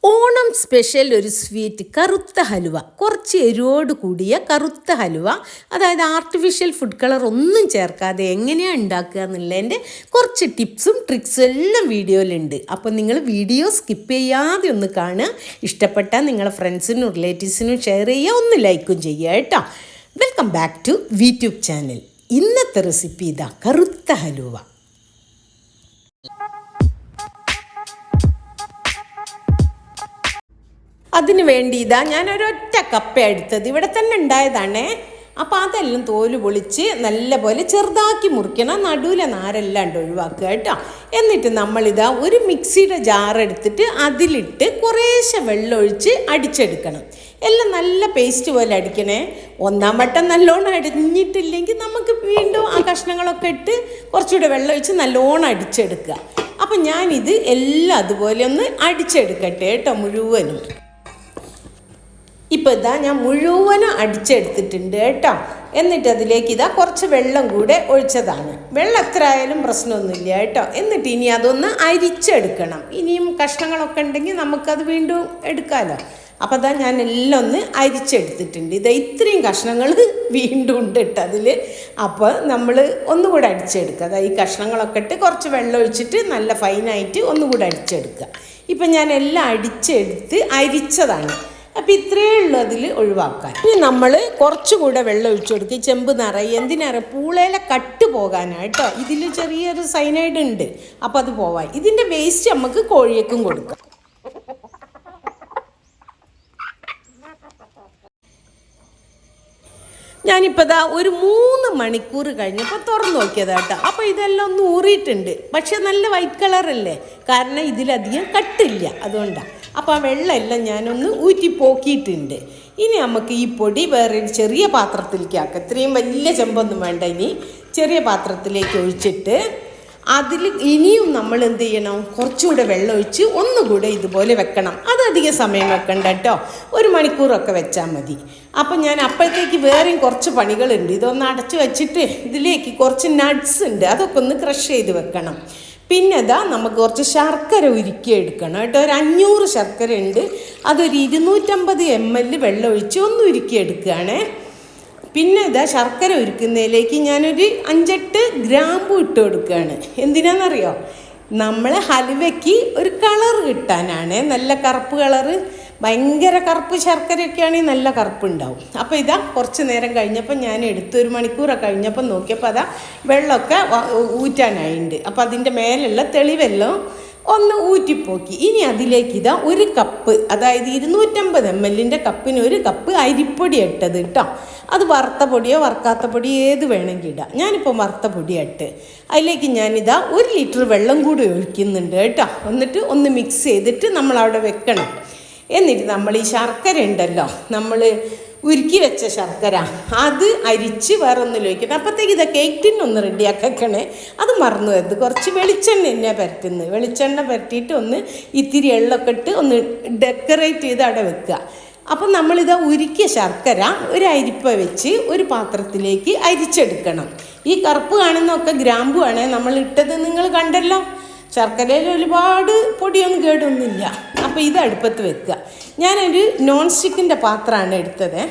Onam special ഒരു sweet കറുത്ത ഹലുവ, കുറച്ച് എരിവോട് കൂടിയ കറുത്ത ഹലുവ, അതായത് ആർട്ടിഫിഷ്യൽ ഫുഡ് കളർ ഒന്നും ചേർക്കാതെ എങ്ങനെയാണ് ഉണ്ടാക്കുക എന്നുള്ളതിൻ്റെ കുറച്ച് ടിപ്സും ട്രിക്സും എല്ലാം വീഡിയോയിലുണ്ട്. അപ്പോൾ നിങ്ങൾ വീഡിയോ സ്കിപ്പ് ചെയ്യാതെ ഒന്ന് കാണുക. ഇഷ്ടപ്പെട്ടാൽ നിങ്ങളെ ഫ്രണ്ട്സിനും റിലേറ്റീവ്സിനും ഷെയർ ചെയ്യുക, ഒന്ന് ലൈക്കും ചെയ്യുക കേട്ടോ. Welcome back to YouTube channel. ഇന്നത്തെ റെസിപ്പി ഇതാ കറുത്ത ഹലുവ. അതിന് വേണ്ടി ഇതാ ഞാനൊരൊറ്റ കപ്പ എടുത്തത്, ഇവിടെ തന്നെ ഉണ്ടായതാണേ. അപ്പോൾ അതെല്ലാം തോല് പൊളിച്ച് നല്ലപോലെ ചെറുതാക്കി മുറിക്കണം, നടുവിലെ നാരെല്ലാം ഒഴിവാക്കുക കേട്ടോ. എന്നിട്ട് നമ്മളിതാ ഒരു മിക്സിയുടെ ജാറെടുത്തിട്ട് അതിലിട്ട് കുറേശ്ശെ വെള്ളം ഒഴിച്ച് അടിച്ചെടുക്കണം. എല്ലാം നല്ല പേസ്റ്റ് പോലെ അടിക്കണേ. ഒന്നാം വട്ടം നല്ലോണം അടിഞ്ഞിട്ടില്ലെങ്കിൽ നമുക്ക് വീണ്ടും ആ കഷ്ണങ്ങളൊക്കെ ഇട്ട് കുറച്ചുകൂടെ വെള്ളം ഒഴിച്ച് നല്ലോണം അടിച്ചെടുക്കുക. അപ്പം ഞാനിത് എല്ലാം അതുപോലെ ഒന്ന് അടിച്ചെടുക്കട്ടെ കേട്ടോ, മുഴുവനും. ഇപ്പോൾ ഇതാ ഞാൻ മുഴുവനും അടിച്ചെടുത്തിട്ടുണ്ട് കേട്ടോ. എന്നിട്ട് അതിലേക്ക് ഇതാ കുറച്ച് വെള്ളം കൂടെ ഒഴിച്ചതാണ്. വെള്ളം എത്ര ആയാലും പ്രശ്നമൊന്നുമില്ല കേട്ടോ. എന്നിട്ട് ഇനി അതൊന്ന് അരിച്ചെടുക്കണം. ഇനിയും കഷ്ണങ്ങളൊക്കെ ഉണ്ടെങ്കിൽ നമുക്കത് വീണ്ടും എടുക്കാമല്ലോ. അപ്പോൾ അതാ ഞാൻ എല്ലാം ഒന്ന് അരിച്ചെടുത്തിട്ടുണ്ട്. ഇതാ ഇത്രയും കഷ്ണങ്ങൾ വീണ്ടും ഉണ്ട് കേട്ടോ അതിൽ. അപ്പോൾ നമ്മൾ ഒന്നുകൂടെ അടിച്ചെടുക്കുക. അതായത് ഈ കഷ്ണങ്ങളൊക്കെ ഇട്ട് കുറച്ച് വെള്ളം ഒഴിച്ചിട്ട് നല്ല ഫൈനായിട്ട് ഒന്നുകൂടെ അടിച്ചെടുക്കുക. ഇപ്പം ഞാൻ എല്ലാം അടിച്ചെടുത്ത് അരിച്ചതാണ്. അപ്പം ഇത്രയേ ഉള്ളൂ അതിൽ ഒഴിവാക്കാൻ. ഇനി നമ്മൾ കുറച്ചുകൂടെ വെള്ളം ഒഴിച്ചു കൊടുക്കുക. ചെമ്പ് നിറയെ എന്തിനറിയാം, പൂളയിലെ കട്ട് പോകാനായിട്ടോ. ഇതിൽ ചെറിയൊരു സൈനൈഡ് ഉണ്ട്, അപ്പം അത് പോവാൻ. ഇതിൻ്റെ വേസ്റ്റ് നമുക്ക് കോഴിയേക്കും കൊടുക്കാം. ഞാനിപ്പോൾ ഇതാ ഒരു 3 മണിക്കൂർ കഴിഞ്ഞപ്പോൾ തുറന്നു നോക്കിയതാ കേട്ടോ. അപ്പോൾ ഇതെല്ലാം ഒന്ന് ഊറിയിട്ടുണ്ട്. പക്ഷെ നല്ല വൈറ്റ് കളറല്ലേ, കാരണം ഇതിലധികം കട്ടില്ല, അതുകൊണ്ടാണ്. അപ്പോൾ ആ വെള്ളമെല്ലാം ഞാനൊന്ന് ഊറ്റി പോക്കിയിട്ടുണ്ട്. ഇനി നമുക്ക് ഈ പൊടി വേറെ ഒരു ചെറിയ പാത്രത്തിലേക്ക് ആക്കാം. ഇത്രയും വലിയ ചെമ്പൊന്നും വേണ്ട. ഇനി ചെറിയ പാത്രത്തിലേക്ക് ഒഴിച്ചിട്ട് അതിൽ ഇനിയും നമ്മൾ എന്ത് ചെയ്യണം, കുറച്ചുകൂടെ വെള്ളം ഒഴിച്ച് ഒന്നുകൂടെ ഇതുപോലെ വെക്കണം. അതധികം സമയം വെക്കണ്ട കേട്ടോ, 1 മണിക്കൂറൊക്കെ വെച്ചാൽ മതി. അപ്പം ഞാൻ അപ്പോഴത്തേക്ക് വേറെയും കുറച്ച് പണികളുണ്ട്. ഇതൊന്ന് അടച്ച് വെച്ചിട്ട് ഇതിലേക്ക് കുറച്ച് നട്ട്സ് ഉണ്ട്, അതൊക്കെ ഒന്ന് ക്രഷ് ചെയ്ത് വെക്കണം. പിന്നെ ഇതാ നമുക്ക് കുറച്ച് ശർക്കര ഉരുക്കി എടുക്കണം കേട്ടോ. ഒരു 500 ശർക്കര ഉണ്ട്, അതൊരു 250 ml വെള്ളം ഒഴിച്ച് ഒന്ന് ഉരുക്കി എടുക്കുകയാണേ. പിന്നെ ഇതാ ശർക്കര ഉരുക്കുന്നതിലേക്ക് ഞാനൊരു 5-8 ഗ്രാമ്പു ഇട്ട് കൊടുക്കുകയാണ്. എന്തിനാണെന്നറിയോ, നമ്മൾ ഹലുവയ്ക്ക് ഒരു കളർ കിട്ടാനാണ്. നല്ല കറുപ്പ് കളറ്, ഭയങ്കര കറുപ്പ് ശർക്കരയൊക്കെ ആണെങ്കിൽ നല്ല കറുപ്പുണ്ടാവും. അപ്പോൾ ഇതാ കുറച്ച് നേരം കഴിഞ്ഞപ്പോൾ ഞാൻ എടുത്ത് 1 മണിക്കൂറൊക്കെ കഴിഞ്ഞപ്പോൾ നോക്കിയപ്പോൾ അതാ വെള്ളമൊക്കെ ഊറ്റാനായിട്ടുണ്ട്. അപ്പോൾ അതിൻ്റെ മേലുള്ള തെളിവെല്ലാം ഒന്ന് ഊറ്റിപ്പോക്കി. ഇനി അതിലേക്ക് ഇതാ 1 കപ്പ്, അതായത് 250 ml കപ്പിന് 1 കപ്പ് അരിപ്പൊടി ഇട്ടത് കേട്ടോ. അത് വറുത്ത പൊടിയോ വറുക്കാത്ത പൊടിയോ ഏത് വേണമെങ്കിൽ ഇടാം. ഞാനിപ്പോൾ വറുത്ത പൊടിയായിട്ട് അതിലേക്ക് ഞാനിതാ 1 ലിറ്റർ വെള്ളം കൂടി ഒഴിക്കുന്നുണ്ട് കേട്ടോ. എന്നിട്ട് ഒന്ന് മിക്സ് ചെയ്തിട്ട് നമ്മളവിടെ വെക്കണം. എന്നിട്ട് നമ്മൾ ഈ ശർക്കര ഉണ്ടല്ലോ, നമ്മൾ ഉരുക്കി വെച്ച ശർക്കര, അത് അരിച്ച് വേറെ ഒന്നിൽ ഒഴിക്കണം. അപ്പോഴത്തേക്ക് ഇതാ കേക്ക് ടിന്നൊന്ന് റെഡിയാക്കണേ. അത് മറന്നു വരുന്നത്, കുറച്ച് വെളിച്ചെണ്ണ തന്നെ പരട്ടുന്നത്. വെളിച്ചെണ്ണ പരട്ടിയിട്ട് ഒന്ന് ഇത്തിരി എള്ളൊക്കെ ഇട്ട് ഒന്ന് ഡെക്കറേറ്റ് ചെയ്ത് അവിടെ വെക്കുക. അപ്പം നമ്മളിതാ ഉരുക്കിയ ശർക്കര ഒരു അരിപ്പ വെച്ച് ഒരു പാത്രത്തിലേക്ക് അരിച്ചെടുക്കണം. ഈ കറുപ്പ് കാണുന്നതൊക്കെ ഗ്രാമ്പു ആണ് നമ്മൾ ഇട്ടത്, നിങ്ങൾ കണ്ടല്ലോ. ശർക്കരയിൽ ഒരുപാട് പൊടിയൊന്നും കേടൊന്നുമില്ല. അപ്പോൾ ഇത് അടുപ്പത്ത് വെക്കുക. ഞാനൊരു നോൺ സ്റ്റിക്കിൻ്റെ പാത്രമാണ് എടുത്തത്.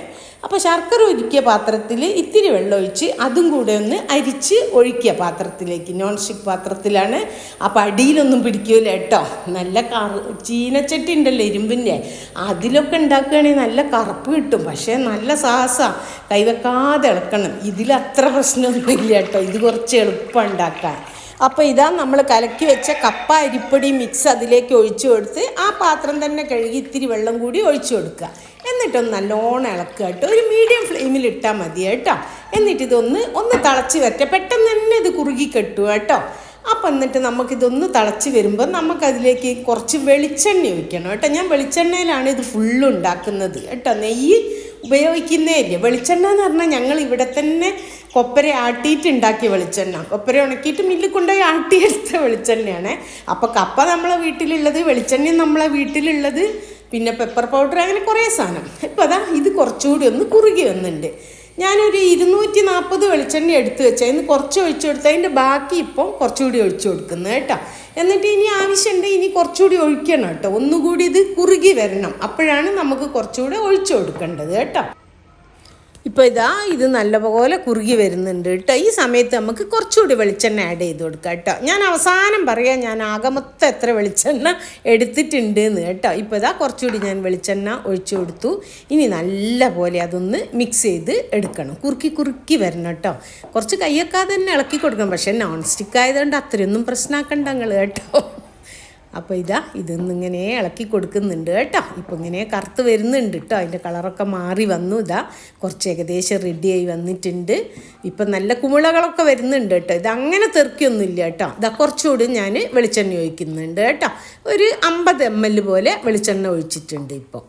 അപ്പോൾ ശർക്കര ഉരുക്കിയ പാത്രത്തിൽ ഇത്തിരി വെള്ളം ഒഴിച്ച് അതും കൂടെ ഒന്ന് അരിച്ച് ഒഴിക്കുക പാത്രത്തിലേക്ക്. നോൺ സ്റ്റിക്ക് പാത്രത്തിലാണ്, അപ്പോൾ അടിയിലൊന്നും പിടിക്കില്ല കേട്ടോ. നല്ല ചീനച്ചട്ടി ഉണ്ടല്ലോ ഇരുമ്പിൻ്റെ, അതിലൊക്കെ ഉണ്ടാക്കുകയാണെങ്കിൽ നല്ല കറുപ്പ് കിട്ടും. പക്ഷേ നല്ല സാഹസമാണ്, കൈവെക്കാതെ ഇളക്കണം. ഇതിലത്ര പ്രശ്നമൊന്നുമില്ല കേട്ടോ, ഇത് കുറച്ച് എളുപ്പം ഉണ്ടാക്കാൻ. അപ്പോൾ ഇതാ നമ്മൾ കലക്കി വെച്ച കപ്പ അരിപ്പൊടി മിക്സ് അതിലേക്ക് ഒഴിച്ചു കൊടുത്ത് ആ പാത്രം തന്നെ കഴുകി ഇത്തിരി വെള്ളം കൂടി ഒഴിച്ചു കൊടുക്കുക. എന്നിട്ടൊന്ന് നല്ലോണം ഇളക്കുക കേട്ടോ. ഒരു മീഡിയം ഫ്ലെയിമിൽ ഇട്ടാൽ മതി കേട്ടോ. എന്നിട്ട് ഇതൊന്ന് തിളച്ച് വരട്ടെ. പെട്ടെന്ന് തന്നെ ഇത് കുറുകി കെട്ടുക കേട്ടോ. അപ്പം എന്നിട്ട് നമുക്കിതൊന്ന് തിളച്ച് വരുമ്പോൾ നമുക്കതിലേക്ക് കുറച്ച് വെളിച്ചെണ്ണ ഒഴിക്കണം കേട്ടോ. ഞാൻ വെളിച്ചെണ്ണയിലാണ് ഇത് ഫുള്ളും ഉണ്ടാക്കുന്നത് കേട്ടോ. നെയ്യ് ഉപയോഗിക്കുന്നേ ഇല്ല. വെളിച്ചെണ്ണ എന്ന് പറഞ്ഞാൽ ഞങ്ങൾ ഇവിടെ തന്നെ കൊപ്പര ആട്ടിയിട്ട് ഉണ്ടാക്കിയ വെളിച്ചെണ്ണ, കൊപ്പര ഉണക്കിയിട്ട് മില്ലിൽ കൊണ്ടുപോയി ആട്ടിയെടുത്ത വെളിച്ചെണ്ണയാണ്. അപ്പോൾ കപ്പ നമ്മളെ വീട്ടിലുള്ളത്, വെളിച്ചെണ്ണയും നമ്മളെ വീട്ടിലുള്ളത്, പിന്നെ പെപ്പർ പൗഡർ, അങ്ങനെ കുറേ സാധനം. ഇപ്പോൾ അതാ ഇത് കുറച്ചുകൂടി ഒന്ന് കുറുകി വന്നിട്ടുണ്ട്. ഞാനൊരു 240 വെളിച്ചെണ്ണ എടുത്ത് വെച്ചാൽ ഇന്ന് കുറച്ച് ഒഴിച്ചു കൊടുത്താൽ അതിൻ്റെ ബാക്കി ഇപ്പം കുറച്ചുകൂടി ഒഴിച്ചു കൊടുക്കുന്നത് കേട്ടോ. എന്നിട്ട് ഇനി ആവശ്യമുണ്ട് ഇനി കുറച്ചുകൂടി ഒഴിക്കണം കേട്ടോ. ഒന്നുകൂടി ഇത് കുറുകി വരണം, അപ്പോഴാണ് നമുക്ക് കുറച്ചുകൂടി ഒഴിച്ചു കൊടുക്കേണ്ടത് കേട്ടോ. ഇപ്പോൾ ഇത് നല്ലപോലെ കുറുകി വരുന്നുണ്ട് കേട്ടോ. ഈ സമയത്ത് നമുക്ക് കുറച്ചുകൂടി വെളിച്ചെണ്ണ ആഡ് ചെയ്ത് കൊടുക്കാം കേട്ടോ. ഞാൻ അവസാനം പറയാം ഞാൻ ആകെ മൊത്തം എത്ര വെളിച്ചെണ്ണ എടുത്തിട്ടുണ്ട് എന്ന് കേട്ടോ. ഇപ്പോൾ കുറച്ചുകൂടി ഞാൻ വെളിച്ചെണ്ണ ഒഴിച്ചു കൊടുത്തു. ഇനി നല്ല പോലെ അതൊന്ന് മിക്സ് ചെയ്ത് എടുക്കണം, കുറുക്കി വരണം കേട്ടോ. കുറച്ച് കയ്യൊക്കാതെ തന്നെ ഇളക്കി കൊടുക്കണം, പക്ഷേ നോൺ സ്റ്റിക്ക് ആയതുകൊണ്ട് അത്രയൊന്നും പ്രശ്നമാക്കണ്ട നിങ്ങൾ കേട്ടോ. അപ്പോൾ ഇതൊന്നിങ്ങനെ ഇളക്കി കൊടുക്കുന്നുണ്ട് കേട്ടോ. ഇപ്പോൾ ഇങ്ങനെ കറുത്ത് വരുന്നുണ്ട് കേട്ടോ, അതിൻ്റെ കളറൊക്കെ മാറി വന്നു. കുറച്ച് ഏകദേശം റെഡിയായി വന്നിട്ടുണ്ട്. ഇപ്പം നല്ല കുമിളകളൊക്കെ വരുന്നുണ്ട് കേട്ടോ. ഇതങ്ങനെ തെറിക്കൊന്നുമില്ല കേട്ടോ. കുറച്ചുകൂടി ഞാൻ വെളിച്ചെണ്ണ ഒഴിക്കുന്നുണ്ട് കേട്ടോ. ഒരു 50 ml പോലെ വെളിച്ചെണ്ണ ഒഴിച്ചിട്ടുണ്ട് ഇപ്പോൾ.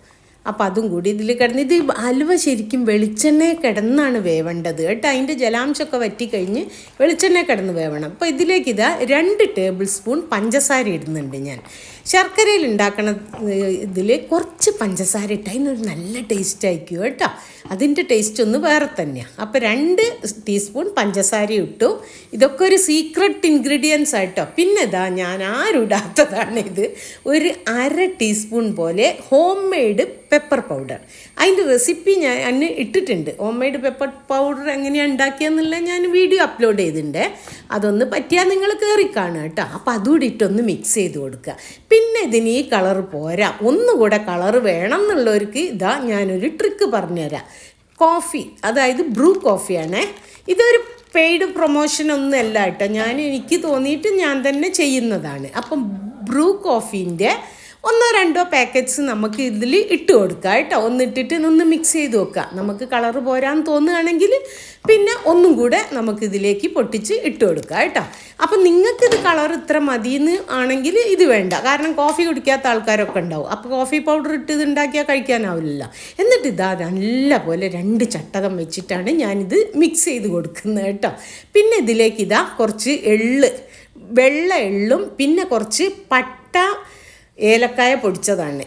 അപ്പോൾ അതും കൂടി ഇതിൽ കിടന്ന് ഇത് ഹലുവ ശരിക്കും വെളിച്ചെണ്ണ കിടന്നാണ് വേവേണ്ടത് കേട്ടോ. അതിൻ്റെ ജലാംശമൊക്കെ വറ്റിക്കഴിഞ്ഞ് വെളിച്ചെണ്ണ കിടന്ന് വേവണം. അപ്പോൾ ഇതിലേക്ക് 2 ടേബിൾ സ്പൂൺ പഞ്ചസാര ഇടുന്നുണ്ട് ഞാൻ. ശർക്കരയിൽ ഉണ്ടാക്കണ ഇതിൽ കുറച്ച് പഞ്ചസാര ഇട്ട് അതിനൊരു നല്ല ടേസ്റ്റ് ആയിരിക്കും കേട്ടോ. അതിൻ്റെ ടേസ്റ്റ് ഒന്ന് വേറെ തന്നെയാണ്. അപ്പോൾ 2 ടീസ്പൂൺ പഞ്ചസാര ഇട്ടു. ഇതൊക്കെ ഒരു സീക്രട്ട് ഇൻഗ്രീഡിയൻസ് ആയിട്ടോ. പിന്നെ ഞാൻ ആരും ഇടാത്തതാണ് ഇത്. ഒരു 1/2 ടീസ്പൂൺ പോലെ ഹോം മെയ്ഡ് പെപ്പർ പൗഡർ. അതിൻ്റെ റെസിപ്പി ഞാൻ ഇട്ടിട്ടുണ്ട്. ഹോം മെയ്ഡ് പെപ്പർ പൗഡർ എങ്ങനെയാണ് ഉണ്ടാക്കിയെന്നുള്ള ഞാൻ വീഡിയോ അപ്ലോഡ് ചെയ്തിട്ടുണ്ട്. അതൊന്ന് പറ്റിയാൽ നിങ്ങൾ കയറി കാണുക കേട്ടോ. അപ്പോൾ അതുകൂടി ഇട്ടൊന്ന് മിക്സ് ചെയ്ത് കൊടുക്കുക. പിന്നെ ഇതിന് ഈ കളർ പോരാ, ഒന്നുകൂടെ കളർ വേണം എന്നുള്ളവർക്ക് ഞാനൊരു ട്രിക്ക് പറഞ്ഞുതരാം. കോഫി, അതായത് ബ്രൂ കോഫിയാണേ. ഇതൊരു പെയ്ഡ് പ്രൊമോഷൻ ഒന്നും അല്ല കേട്ടോ. എനിക്ക് തോന്നിയിട്ട് ഞാൻ തന്നെ ചെയ്യുന്നതാണ്. അപ്പം ബ്രൂ കോഫീൻ്റെ 1-2 പാക്കറ്റ്സ് നമുക്ക് ഇതിൽ ഇട്ട് കൊടുക്കാം കേട്ടോ. ഒന്നിട്ടിട്ട് ഒന്ന് മിക്സ് ചെയ്ത് വെക്കാം. നമുക്ക് കളറ് പോരാന്ന് തോന്നുകയാണെങ്കിൽ പിന്നെ ഒന്നും കൂടെ നമുക്കിതിലേക്ക് പൊട്ടിച്ച് ഇട്ട് കൊടുക്കാം കേട്ടോ. അപ്പം നിങ്ങൾക്കിത് കളർ ഇത്ര മതിയെന്ന് ആണെങ്കിൽ ഇത് വേണ്ട, കാരണം കോഫി കുടിക്കാത്ത ആൾക്കാരൊക്കെ ഉണ്ടാവും. അപ്പോൾ കോഫി പൗഡർ ഇട്ട് ഇത് ഉണ്ടാക്കിയാൽ കഴിക്കാനാവില്ല. എന്നിട്ട് നല്ല പോലെ 2 ചട്ടകം വെച്ചിട്ടാണ് ഞാനിത് മിക്സ് ചെയ്ത് കൊടുക്കുന്നത് കേട്ടോ. പിന്നെ ഇതിലേക്ക് കുറച്ച് വെള്ള എള്ളും പിന്നെ കുറച്ച് പട്ട ഏലക്കായ പൊടിച്ചതാണ്.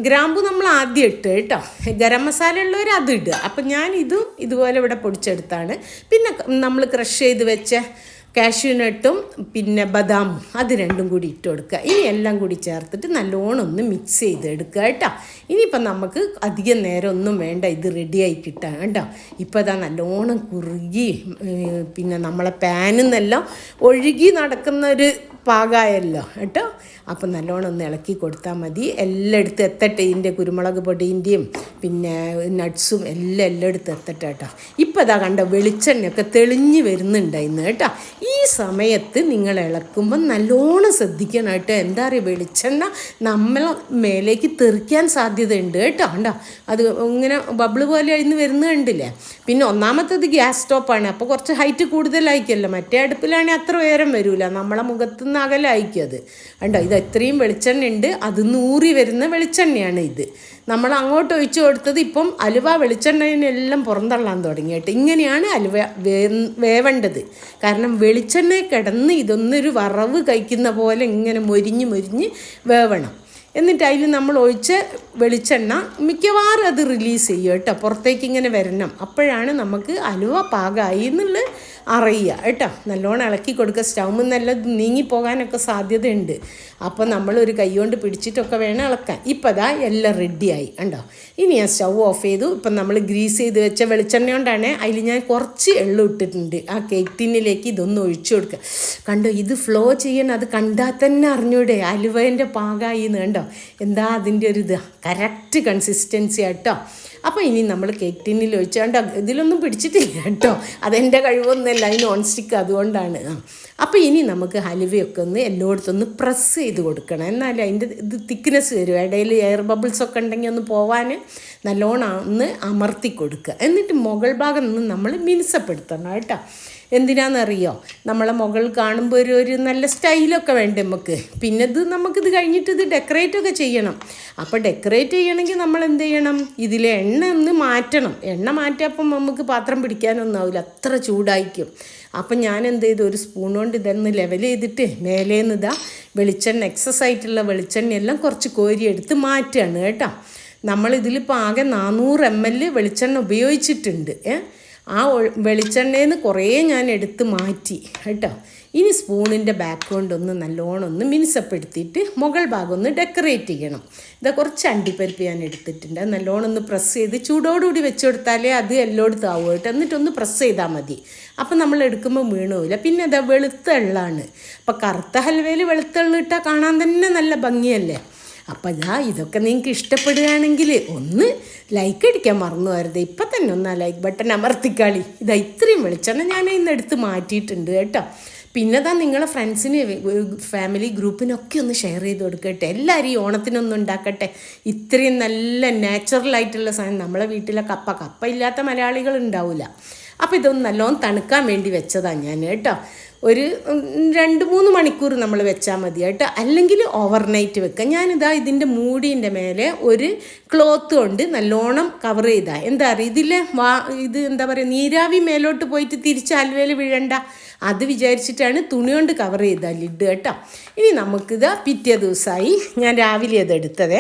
ഗ്രാമ്പു നമ്മൾ ആദ്യം ഇട്ട് കേട്ടോ. ഗരം മസാല ഉള്ളവർ അത് ഇടുക. അപ്പം ഞാൻ ഇതുപോലെ ഇവിടെ പൊടിച്ചെടുത്താണ്. പിന്നെ നമ്മൾ ക്രഷ് ചെയ്ത് വെച്ച കാഷ്യൂനട്ടും പിന്നെ ബദാമും അത് 2 കൂടി ഇട്ട് കൊടുക്കുക. ഇനി എല്ലാം കൂടി ചേർത്തിട്ട് നല്ലോണം ഒന്ന് മിക്സ് ചെയ്തെടുക്കുക കേട്ടോ. ഇനിയിപ്പം നമുക്ക് അധികം നേരം ഒന്നും വേണ്ട, ഇത് റെഡിയായി കിട്ടാൻ കേട്ടോ. ഇപ്പോൾ നല്ലോണം കുറുകി പിന്നെ നമ്മളെ പാനിൽ നിന്നെല്ലാം ഒഴുകി നടക്കുന്നൊരു പാകമായല്ലോ കേട്ടോ. അപ്പം നല്ലോണം ഒന്ന് ഇളക്കി കൊടുത്താൽ മതി. എല്ലായിടത്തും എത്തട്ടെ, ഇതിൻ്റെ കുരുമുളക് പൊടീൻ്റെയും പിന്നെ നട്ട്സും എല്ലായിടത്തും എത്തട്ടെ കേട്ടോ. ഇപ്പോൾ കണ്ട വെളിച്ചെണ്ണയൊക്കെ തെളിഞ്ഞ് വരുന്നുണ്ടായിരുന്നു കേട്ടോ. ഈ സമയത്ത് നിങ്ങൾ ഇളക്കുമ്പോൾ നല്ലോണം ശ്രദ്ധിക്കണം കേട്ടോ. എന്താ പറയുക, വെളിച്ചെണ്ണ നമ്മളെ മേലേക്ക് തെറിക്കാൻ സാധ്യതയുണ്ട് കേട്ടോ. കണ്ടോ, അത് ഇങ്ങനെ ബബിള് പോലെ അഴിന്ന് വരുന്നത് കണ്ടില്ലേ. പിന്നെ ഒന്നാമത്തത് ഗ്യാസ് സ്റ്റോപ്പാണ്, അപ്പോൾ കുറച്ച് ഹൈറ്റ് കൂടുതലായിരിക്കുമല്ലോ. മറ്റേ അടുപ്പിലാണെങ്കിൽ അത്ര ഉയരം വരില്ല, നമ്മളെ മുഖത്തുനിന്ന് അകലായിരിക്കും അത്. കണ്ടോ, ഇത് എത്രയും വെളിച്ചെണ്ണ ഉണ്ട്, അത് നൂറി വരുന്ന വെളിച്ചെണ്ണയാണ് ഇത്. നമ്മൾ അങ്ങോട്ട് ഒഴിച്ചു കൊടുത്തത് ഇപ്പം അലുവ വെളിച്ചെണ്ണയെല്ലാം പുറന്തള്ളാൻ തുടങ്ങി കേട്ടോ. ഇങ്ങനെയാണ് അലുവ വേവേണ്ടത്. കാരണം വെളിച്ചെണ്ണ കിടന്ന് ഇതൊന്നൊരു വറവ് കഴിക്കുന്ന പോലെ ഇങ്ങനെ മൊരിഞ്ഞ് വേവണം. എന്നിട്ട് അതിൽ നമ്മൾ ഒഴിച്ച വെളിച്ചെണ്ണ മിക്കവാറും അത് റിലീസ് ചെയ്യും കേട്ടോ. പുറത്തേക്ക് ഇങ്ങനെ വരണം. അപ്പോഴാണ് നമുക്ക് അലുവ പാകമായി എന്നുള്ളത് അറിയുക കേട്ടോ. നല്ലോണം ഇളക്കി കൊടുക്കുക. സ്റ്റൗമിൽ നല്ല നീങ്ങിപ്പോകാനൊക്കെ സാധ്യതയുണ്ട്. അപ്പോൾ നമ്മളൊരു കൈ കൊണ്ട് പിടിച്ചിട്ടൊക്കെ വേണം ഇളക്കാൻ. ഇപ്പം എല്ലാം റെഡിയായി കണ്ടോ. ഇനി ഞാൻ സ്റ്റൗ ഓഫ് ചെയ്തു. ഇപ്പം നമ്മൾ ഗ്രീസ് ചെയ്ത് വെച്ച വെളിച്ചെണ്ണ കൊണ്ടാണ്. അതിൽ ഞാൻ കുറച്ച് എള്ളും ഇട്ടിട്ടുണ്ട്. ആ കേക്ക് ടിന്നിലേക്ക് ഇതൊന്ന് ഒഴിച്ചു കൊടുക്കുക. കണ്ടോ, ഇത് ഫ്ലോ ചെയ്യണം. അത് കണ്ടാൽ തന്നെ അറിഞ്ഞൂടെ അലുവേൻ്റെ പാകമായി എന്ന്. കണ്ടോ, എന്താ അതിൻ്റെ ഒരു കറക്റ്റ് കൺസിസ്റ്റൻസി ആട്ടോ. അപ്പോൾ ഇനി നമ്മൾ കേക്ക് ടിന്നിൽ ഒഴിച്ചാണ്ട് ഇതിലൊന്നും പിടിച്ചിട്ടില്ല കേട്ടോ. അതെൻ്റെ കഴിവൊന്നുമല്ല, അതിന് നോൺ സ്റ്റിക്ക് അതുകൊണ്ടാണ്. അപ്പോൾ ഇനി നമുക്ക് ഹലുവയൊക്കെ ഒന്ന് എല്ലായിടത്തൊന്ന് പ്രസ് ചെയ്ത് കൊടുക്കണം. എന്നാലും അതിൻ്റെ ഇത് തിക്നെസ് വരും. ഇടയിൽ എയർ ബബിൾസൊക്കെ ഉണ്ടെങ്കിൽ ഒന്ന് പോവാൻ നല്ലോണം ഒന്ന് അമർത്തി കൊടുക്കുക. എന്നിട്ട് മുകൾ ഭാഗം ഒന്ന് നമ്മൾ മിനുസപ്പെടുത്തണം കേട്ടോ. എന്തിനാണെന്നറിയോ, നമ്മളെ മുകൾ കാണുമ്പോൾ ഒരു നല്ല സ്റ്റൈലൊക്കെ വേണ്ടേ നമുക്ക്. പിന്നെ നമുക്കിത് കഴിഞ്ഞിട്ട് ഇത് ഡെക്കറേറ്റൊക്കെ ചെയ്യണം. അപ്പോൾ ഡെക്കറേറ്റ് ചെയ്യണമെങ്കിൽ നമ്മൾ എന്ത് ചെയ്യണം, ഇതിലെ എണ്ണ ഒന്ന് മാറ്റണം. എണ്ണ മാറ്റിയപ്പം നമുക്ക് പാത്രം പിടിക്കാനൊന്നും ആവില്ല, അത്ര ചൂടായിരിക്കും. അപ്പം ഞാൻ എന്ത് ചെയ്തു, ഒരു സ്പൂൺ കൊണ്ട് ഇതൊന്ന് ലെവൽ ചെയ്തിട്ട് മേലേന്ന് വെളിച്ചെണ്ണ എക്സസ് ആയിട്ടുള്ള വെളിച്ചെണ്ണയെല്ലാം കുറച്ച് കോരിയെടുത്ത് മാറ്റുകയാണ് കേട്ടോ. നമ്മളിതിലിപ്പോൾ ആകെ 400 ml വെളിച്ചെണ്ണ ഉപയോഗിച്ചിട്ടുണ്ട്. ആ വെളിച്ചെണ്ണയിൽ നിന്ന് കുറേ ഞാൻ എടുത്ത് മാറ്റി കേട്ടോ. ഇനി സ്പൂണിൻ്റെ ബാക്ക് കൊണ്ടൊന്ന് നല്ലോണം ഒന്ന് മിനുസപ്പെടുത്തിയിട്ട് മുകൾ ഭാഗം ഒന്ന് ഡെക്കറേറ്റ് ചെയ്യണം. ഇതാ കുറച്ച് അണ്ടിപ്പരിപ്പ് ഞാൻ എടുത്തിട്ടുണ്ട്. നല്ലോണം ഒന്ന് പ്രസ് ചെയ്ത് ചൂടോടുകൂടി വെച്ച് കൊടുത്താലേ അത് എല്ലായിടത്തും ആവും കേട്ടോ. എന്നിട്ടൊന്ന് പ്രസ് ചെയ്താൽ മതി. അപ്പം നമ്മൾ എടുക്കുമ്പോൾ വീണുമില്ല. പിന്നെ അതാ വെളുത്ത എള്ളാണ്. അപ്പം കറുത്ത ഹൽവയിൽ വെളുത്ത എള്ള് ഇട്ടാൽ കാണാൻ തന്നെ നല്ല ഭംഗിയല്ലേ. അപ്പം ഇതൊക്കെ നിങ്ങൾക്ക് ഇഷ്ടപ്പെടുകയാണെങ്കിൽ ഒന്ന് ലൈക്ക് അടിക്കാൻ മറന്നു വരുത്. ഇപ്പം തന്നെ ഒന്ന് ആ ലൈക്ക് ബട്ടൺ അമർത്തിക്കാളി. ഇത്രയും വെളിച്ചെണ്ണ ഞാൻ ഇന്ന് എടുത്ത് മാറ്റിയിട്ടുണ്ട് കേട്ടോ. പിന്നെ നിങ്ങളെ ഫ്രണ്ട്സിന് ഫാമിലി ഗ്രൂപ്പിനൊക്കെ ഒന്ന് ഷെയർ ചെയ്ത് കൊടുക്കട്ടെ. എല്ലാവരും ഈ ഓണത്തിനൊന്നും ഉണ്ടാക്കട്ടെ. ഇത്രയും നല്ല നാച്ചുറലായിട്ടുള്ള സാധനം. നമ്മളെ വീട്ടിലെ കപ്പ ഇല്ലാത്ത മലയാളികൾ ഉണ്ടാവില്ല. അപ്പോൾ ഇതൊന്ന് നല്ലോണം തണുക്കാൻ വേണ്ടി വെച്ചതാണ് ഞാൻ കേട്ടോ. ഒരു 2-3 മണിക്കൂർ നമ്മൾ വെച്ചാൽ മതി കേട്ടോ. അല്ലെങ്കിൽ ഓവർനൈറ്റ് വെക്കുക. ഞാനിതാ ഇതിൻ്റെ മൂടീൻ്റെ മേലെ ഒരു ക്ലോത്ത് കൊണ്ട് നല്ലോണം കവർ ചെയ്താൽ എന്താ പറയുക, ഇത് എന്താ പറയുക, നീരാവി മേലോട്ട് പോയിട്ട് തിരിച്ച് ഹൽവയിൽ വീഴണ്ട. അത് വിചാരിച്ചിട്ടാണ് തുണി കൊണ്ട് കവർ ചെയ്താൽ ലിഡ് കേട്ടോ. ഇനി നമുക്കിത് പിറ്റേ ദിവസമായി ഞാൻ രാവിലെ അതെടുത്തത്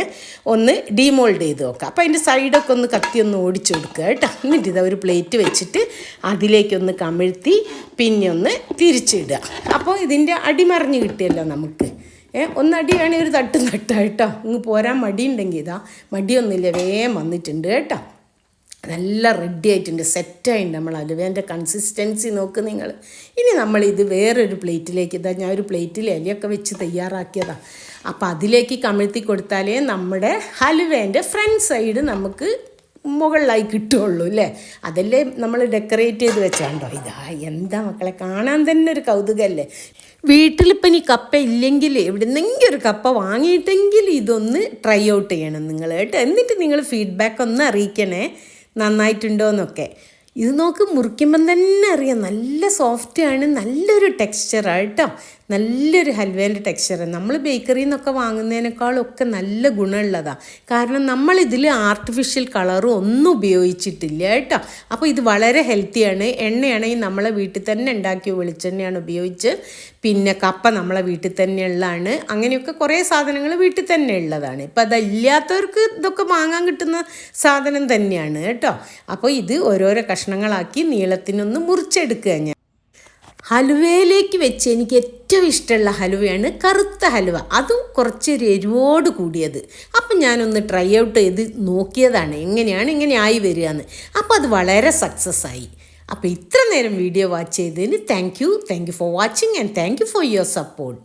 ഒന്ന് ഡീമോൾഡ് ചെയ്ത് നോക്കാം. അപ്പോൾ അതിൻ്റെ സൈഡൊക്കെ ഒന്ന് കത്തിയൊന്ന് ഓടിച്ചു കൊടുക്കുക കേട്ടോ. എന്നിട്ട് ഇതാ ഒരു പ്ലേറ്റ് വെച്ചിട്ട് അതിലേക്കൊന്ന് കമിഴ്ത്തി പിന്നെ ഒന്ന് തിരിച്ചിടുക. അപ്പോൾ ഇതിൻ്റെ അടിമറിഞ്ഞ് കിട്ടിയല്ലോ നമുക്ക്. ഒന്നടിയാണെങ്കിൽ ഒരു തട്ടാ കേട്ടോ. ഇങ്ങ് പോരാൻ മടിയുണ്ടെങ്കിൽ മടിയൊന്നുമില്ല, വേഗം വന്നിട്ടുണ്ട് കേട്ടോ. നല്ല റെഡി ആയിട്ടുണ്ട്, സെറ്റായിട്ടുണ്ട് നമ്മൾ ഹലുവേൻ്റെ കൺസിസ്റ്റൻസി നോക്ക് നിങ്ങൾ. ഇനി നമ്മളിത് വേറൊരു പ്ലേറ്റിലേക്ക് ഞാൻ ഒരു പ്ലേറ്റിൽ ഇലയൊക്കെ വെച്ച് തയ്യാറാക്കിയതാണ്. അപ്പോൾ അതിലേക്ക് കമിഴ്ത്തി കൊടുത്താലേ നമ്മുടെ ഹലുവേൻ്റെ ഫ്രണ്ട് സൈഡ് നമുക്ക് മുകളിലായി കിട്ടുകയുള്ളൂ അല്ലേ. അതല്ലേ നമ്മൾ ഡെക്കറേറ്റ് ചെയ്ത് വെച്ചാണ്ടോ. എന്താ മക്കളെ, കാണാൻ തന്നെ ഒരു കൗതുകമല്ലേ. വീട്ടിലിപ്പം ഇനി കപ്പ ഇല്ലെങ്കിൽ എവിടുന്നെങ്കിലും ഒരു കപ്പ വാങ്ങിയിട്ടെങ്കിൽ ഇതൊന്ന് ട്രൈ ഔട്ട് ചെയ്യണം നിങ്ങൾ കേട്ടോ. എന്നിട്ട് നിങ്ങൾ ഫീഡ്ബാക്ക് ഒന്ന് അറിയിക്കണേ, നന്നായിട്ടുണ്ടോ എന്നൊക്കെ. ഇത് നോക്ക്, മുറിക്കുമ്പം തന്നെ അറിയാം നല്ല സോഫ്റ്റാണ്, നല്ലൊരു ടെക്സ്ചറാണ് കേട്ടോ. നല്ലൊരു ഹൽവേൻ്റെ ടെക്സ്ചർ നമ്മൾ ബേക്കറിയിൽ നിന്നൊക്കെ വാങ്ങുന്നതിനേക്കാളൊക്കെ നല്ല ഗുണമുള്ളതാണ്. കാരണം നമ്മളിതിൽ ആർട്ടിഫിഷ്യൽ കളറും ഒന്നും ഉപയോഗിച്ചിട്ടില്ല കേട്ടോ. അപ്പോൾ ഇത് വളരെ ഹെൽത്തിയാണ്. എണ്ണയാണെങ്കിൽ നമ്മളെ വീട്ടിൽ തന്നെ ഉണ്ടാക്കിയ വെളിച്ചെണ്ണയാണ് ഉപയോഗിച്ച്. പിന്നെ കപ്പ നമ്മളെ വീട്ടിൽ തന്നെ ഉള്ളതാണ്. അങ്ങനെയൊക്കെ കുറേ സാധനങ്ങൾ വീട്ടിൽ തന്നെ ഉള്ളതാണ്. ഇപ്പം അതില്ലാത്തവർക്ക് ഇതൊക്കെ വാങ്ങാൻ കിട്ടുന്ന സാധനം തന്നെയാണ് കേട്ടോ. അപ്പോൾ ഇത് ഓരോരോ കഷ്ണങ്ങളാക്കി നീളത്തിനൊന്ന് മുറിച്ചെടുക്കുക. ഞാൻ ഹലുവയിലേക്ക് വെച്ച് എനിക്ക് ഏറ്റവും ഇഷ്ടമുള്ള ഹലുവയാണ് കറുത്ത ഹലുവ, അതും കുറച്ചൊരു എരിവോട് കൂടിയത്. അപ്പം ഞാനൊന്ന് ട്രൈ ഔട്ട് ചെയ്ത് നോക്കിയതാണ് ഇങ്ങനെ ആയി വരിക എന്ന്. അപ്പോൾ അത് വളരെ സക്സസ് ആയി. അപ്പോൾ ഇത്ര നേരം വീഡിയോ വാച്ച് ചെയ്തതിന് thank you for watching and thank you for your support.